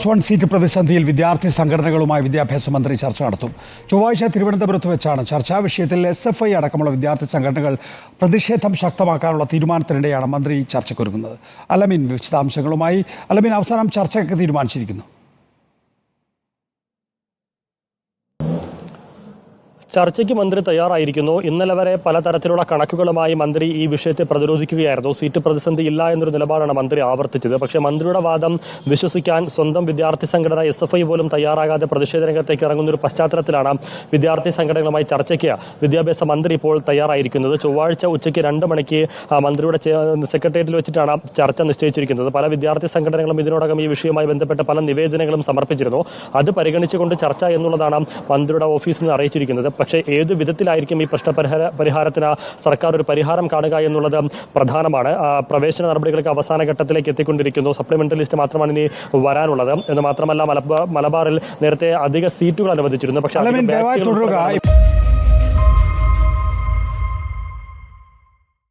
+1 seat പ്രതിസന്ധിയിൽ വിദ്യാർത്ഥി സംഘടനകളുമായി വിദ്യാഭ്യാസ മന്ത്രി ചർച്ച നടത്തും. ചൊവ്വാഴ്ച തിരുവനന്തപുരത്ത് വെച്ചാണ് ചർച്ചാ വിഷയത്തിൽ SFI അടക്കമുള്ള വിദ്യാർത്ഥി സംഘടനകൾ പ്രതിഷേധം ശക്തമാക്കാനുള്ള തീരുമാനത്തിനിടെയാണ് മന്ത്രി ചർച്ചയ്ക്കൊരുങ്ങുന്നത്. അലമീൻ വിശദാംശങ്ങളുമായി. അലമീൻ, അവസാനം ചർച്ചയ്ക്ക് തീരുമാനിച്ചിരിക്കുന്നു. ചർച്ചയ്ക്ക് മന്ത്രി തയ്യാറായിരിക്കുന്നു. ഇന്നലെ വരെ പലതരത്തിലുള്ള കണക്കുകളുമായി മന്ത്രി ഈ വിഷയത്തെ പ്രതിരോധിക്കുകയായിരുന്നു. സീറ്റ് പ്രതിസന്ധി ഇല്ല എന്നൊരു നിലപാടാണ് മന്ത്രി ആവർത്തിച്ചത്. പക്ഷേ മന്ത്രിയുടെ വാദം വിശ്വസിക്കാൻ സ്വന്തം വിദ്യാർത്ഥി സംഘടന SFI പോലും തയ്യാറാകാതെ പ്രതിഷേധ രംഗത്തേക്ക് ഇറങ്ങുന്ന ഒരു പശ്ചാത്തലത്തിലാണ് വിദ്യാർത്ഥി സംഘടനകളുമായി ചർച്ചയ്ക്ക് വിദ്യാഭ്യാസ മന്ത്രി ഇപ്പോൾ തയ്യാറായിരിക്കുന്നത്. ചൊവ്വാഴ്ച ഉച്ചയ്ക്ക് 2 മണിക്ക് മന്ത്രിയുടെ സെക്രട്ടേറിയറ്റിൽ വെച്ചിട്ടാണ് ചർച്ച നിശ്ചയിച്ചിരിക്കുന്നത്. പല വിദ്യാർത്ഥി സംഘടനകളും ഇതിനോടകം ഈ വിഷയവുമായി ബന്ധപ്പെട്ട് പല നിവേദനങ്ങളും സമർപ്പിച്ചിരുന്നു. അത് പരിഗണിച്ചുകൊണ്ട് ചർച്ച എന്നുള്ളതാണ് മന്ത്രിയുടെ ഓഫീസിൽ നിന്ന് അറിയിച്ചിരിക്കുന്നത്. പക്ഷേ ഏത് വിധത്തിലായിരിക്കും ഈ പ്രശ്ന പരിഹാരത്തിന് സർക്കാർ ഒരു പരിഹാരം കാണുക എന്നുള്ളത് പ്രധാനമാണ്. പ്രവേശന നടപടികൾക്ക് അവസാന ഘട്ടത്തിലേക്ക് എത്തിക്കൊണ്ടിരിക്കുന്നു. സപ്ലിമെന്ററി ലിസ്റ്റ് മാത്രമാണ് ഇനി വരാനുള്ളത് എന്ന് മാത്രമല്ല, മലബാറിൽ നേരത്തെ അധിക സീറ്റുകൾ അനുവദിച്ചിരുന്നു. പക്ഷേ